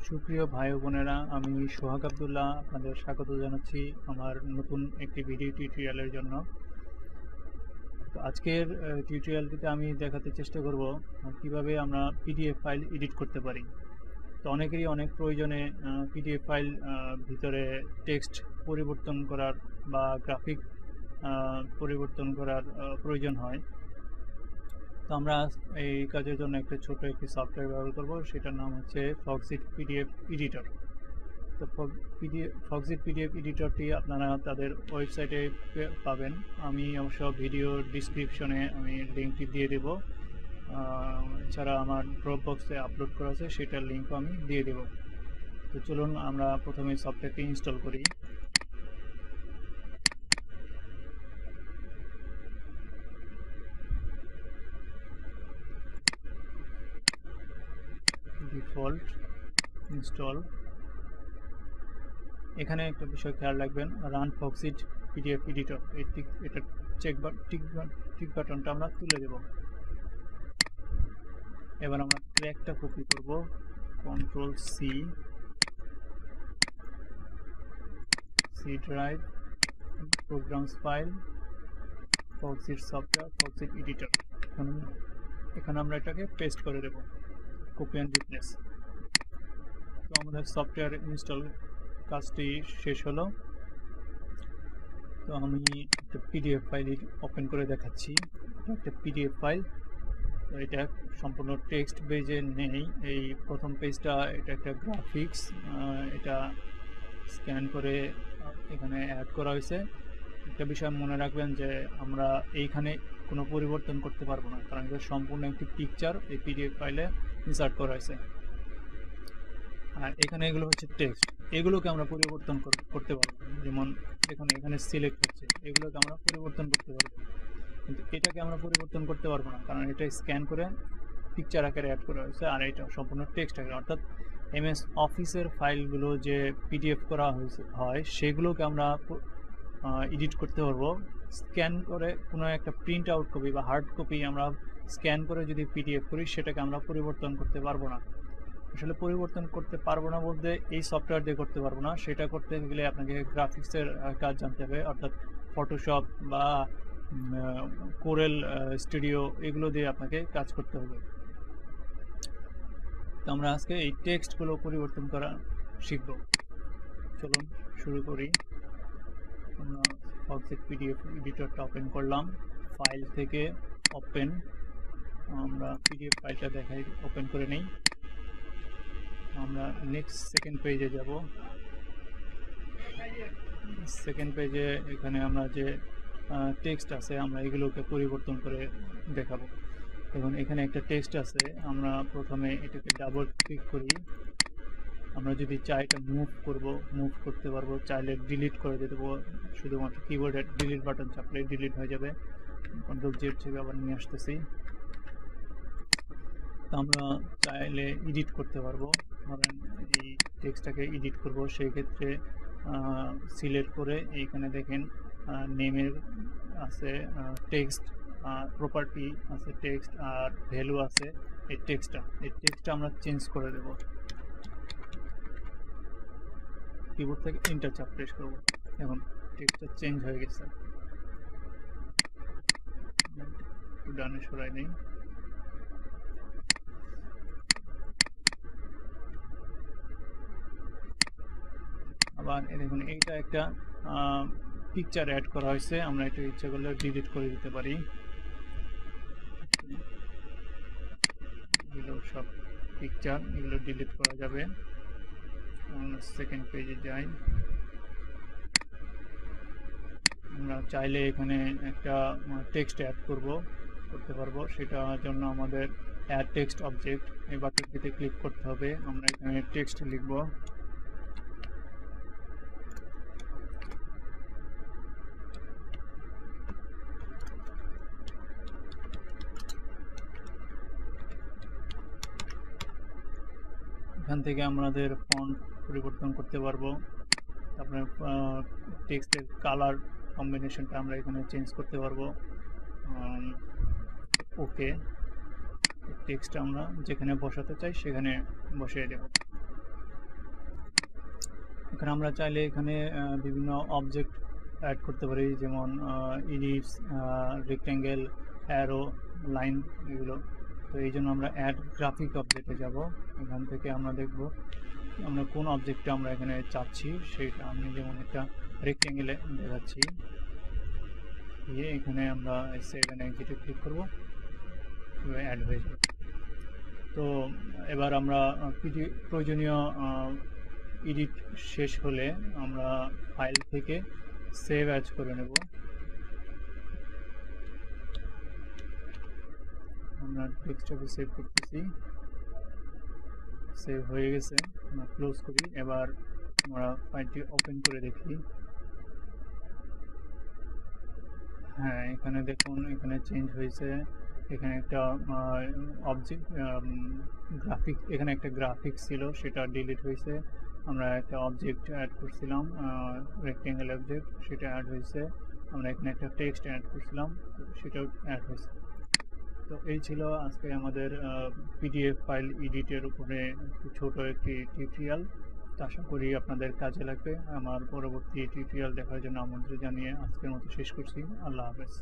সুপ্রিয় ভাই ও বোনেরা, আমি সোহাগ আব্দুল্লাহ আপনাদের স্বাগত জানাচ্ছি আমার নতুন একটি ভিডিও টিউটোরিয়ালের জন্য। তো আজকের টিউটোরিয়ালটিতে আমি দেখাতে চেষ্টা করব কিভাবে আমরা পিডিএফ ফাইল এডিট করতে পারি। তো অনেকেরই অনেক প্রয়োজনে পিডিএফ ফাইল ভিতরে টেক্সট পরিবর্তন করার বা গ্রাফিক পরিবর্তন করার প্রয়োজন হয়। তো আমরা এই কাজের জন্য একটি সফটওয়্যার ব্যবহার করব, সেটার নাম হচ্ছে ফক্সিট পিডিএফ এডিটর। তো ফক্সিট পিডিএফ এডিটরটি আপনারা তাদের ওয়েবসাইটে পাবেন। আমি অবশ্য ভিডিও ডিসক্রিপশনে আমি লিঙ্কটি দিয়ে দেব, এছাড়া আমার ড্রপ বক্সে আপলোড করা আছে সেটার লিঙ্কও আমি দিয়ে দেব। তো চলুন আমরা প্রথমে সফটওয়্যারটি ইনস্টল করি। Default install. এখানে একটা বিষয় খেয়াল রাখবেন, রান ফক্সিট পিডিএফ এডিটর, এটা টিক বাটনটা আমরা তুলে দেব। এবার আমরা ট্র্যাকটা কপি করব, control C drive, programs file, Foxit software, Foxit editor. এখানে আমরা এটাকে পেস্ট করে দেব, কপি অ্যান্ড রিপ্লেস। তো আমাদের সফটওয়্যার ইনস্টল কাজটি শেষ হলো। তো আমি একটা পিডিএফ ফাইল ওপেন করে দেখাচ্ছি। একটা পিডিএফ ফাইল, এটা সম্পূর্ণ টেক্সট বেজে নেই। এই প্রথম পেজটা, এটা একটা গ্রাফিক্স, এটা স্ক্যান করে এখানে অ্যাড করা হয়েছে। একটা বিষয় মনে রাখবেন যে আমরা এইখানে কোনো পরিবর্তন করতে পারবো না, কারণ এটা সম্পূর্ণ একটি পিকচার এই পিডিএফ ফাইলে ইনসার্ট করা হয়েছে। আর এখানে এগুলো হচ্ছে টেক্সট, এগুলোকে আমরা পরিবর্তন করতে পারবো। যেমন দেখুন এখানে সিলেক্ট হচ্ছে, এগুলোকে আমরা পরিবর্তন করতে পারবো, কিন্তু এটাকে আমরা পরিবর্তন করতে পারবো না, কারণ এটা স্ক্যান করে পিকচার আকারে অ্যাড করা হয়েছে আর এটা সম্পূর্ণ টেক্সট আকারে। অর্থাৎ এমএস অফিসের ফাইলগুলো যে পিডিএফ করা হয় সেগুলোকে আমরা এডিট করতে পারবো। স্ক্যান করে কোনো একটা প্রিন্ট আউট কপি বা হার্ড কপি আমরা স্ক্যান করে যদি পিডিএফ করি, সেটাকে আমরা পরিবর্তন করতে পারবো না। আসলে পরিবর্তন করতে পারবো না বলতে এই সফটওয়্যার দিয়ে করতে পারবো না, সেটা করতে গেলে আপনাকে গ্রাফিক্সের কাজ জানতে হবে, অর্থাৎ ফটোশপ বা কোরেল স্টুডিও, এগুলো দিয়ে আপনাকে কাজ করতে হবে। তো আমরা আজকে এই টেক্সটগুলো পরিবর্তন করা শিখব। চলুন শুরু করি। আমরা ফক্সিট পিডিএফ এডিটরটা ওপেন করলাম, ফাইল থেকে ওপেন, আমরা পিডিএফ ফাইলটা দেখাই, ওপেন করে নেই। আমরা নেক্সট সেকেন্ড পেজে যাব। সেকেন্ড পেজে এখানে আমরা যে টেক্সট আছে আমরা এগুলোকে পরিবর্তন করে দেখাবো। দেখুন এখানে একটা টেক্সট আছে, আমরা প্রথমে এটাকে ডাবল ক্লিক করি। আমরা যদি চাই এটা মুভ করতে পারবো, চাইলে ডিলিট করে দিতে পারবো, শুধুমাত্র কিবোর্ডে ডিলিট বাটন চাপলে ডিলিট হয়ে যাবে। কন্ট্রোল জেড চেপে আবার নিয়ে আসতেছি। তো আমরা চাইলে এডিট করতে পারবো, ধরেন এই টেক্সটটাকে এডিট করব, সেই ক্ষেত্রে সিলেক্ট করে এইখানে দেখেন নেমের আছে টেক্সট, প্রপার্টি আছে টেক্সট, আর ভ্যালু আছে এই টেক্সটটা আমরা চেঞ্জ করে দেব। কিবোর্ড থেকে এন্টার চাপ প্রেস করব, এখন টেক্সটটা চেঞ্জ হয়ে গেছে। ডানে সরাই নেই। আবার দেখুন এইটা একটা পিকচার অ্যাড করা হয়েছে, আমরা এটা ইচ্ছা করলে ডিলিট করে দিতে পারি। এগুলো সব পিকচার, এগুলো ডিলিট করা যাবে। আমরা সেকেন্ড পেজে যাই। আমরা চাইলে এখানে একটা টেক্সট অ্যাড করতে পারবো, সেটার জন্য আমাদের অ্যাড টেক্সট অবজেক্ট এই বাটনটিতে ক্লিক করতে হবে। আমরা এখানে টেক্সট লিখব। এখান থেকে আমাদের ফন্ট পরিবর্তন করতে পারবো, তারপরে টেক্সটের কালার কম্বিনেশনটা আমরা এখানে চেঞ্জ করতে পারবো। ওকে, টেক্সট আমরা যেখানে বসাতে চাই সেখানে বসিয়ে দেব। এখন আমরা চাইলে এখানে বিভিন্ন অবজেক্ট অ্যাড করতে পারি, যেমন ইলিপস, রেক্ট্যাঙ্গেল, অ্যারো, লাইন, এগুলো। তো এই জন্য আমরা অ্যাড গ্রাফিক অবজেক্টে যাব। এখান থেকে আমরা দেখব আমরা কোন অবজেক্টটা আমরা এখানে চাচ্ছি সেটা। আমি যেমন একটা রেক্ট্যাঙ্গেলে দেখাচ্ছি, এখানে আমরা সেভ এন্ড এক্সিটে ক্লিক করব, অ্যাড হয়ে যাবে। তো এবার আমরা প্রয়োজনীয় এডিট শেষ হলে আমরা ফাইল থেকে সেভ অ্যাজ করে নেব। আমরা ডেস্কটপে সেভ করতেছি, সেভ হয়ে গেছে, আমরা ক্লোজ করি। এবার আমরা ফাইলটি ওপেন করে দেখি। হ্যাঁ, এখানে দেখুন, এখানে চেঞ্জ হয়েছে। এখানে একটা অবজেক্ট গ্রাফিক, এখানে একটা গ্রাফিক্স ছিল, সেটা ডিলিট হয়েছে। আমরা একটা অবজেক্ট অ্যাড করছিলাম, রেক্ট্যাঙ্গেল অবজেক্ট, সেটা অ্যাড হয়েছে। আমরা এখানে একটা টেক্সট অ্যাড করছিলাম, সেটাও অ্যাড হয়েছে। তো এই ছিল আজকে আমাদের পিডিএফ ফাইল এডিটের উপরে ছোট একটি টিউটোরিয়াল। আশা করি আপনাদের কাজে লাগবে। আমার পরবর্তী টিউটোরিয়াল দেখার জন্য আমন্ত্রণ জানিয়ে আজকের মতো শেষ করছি। আল্লাহ হাফেজ।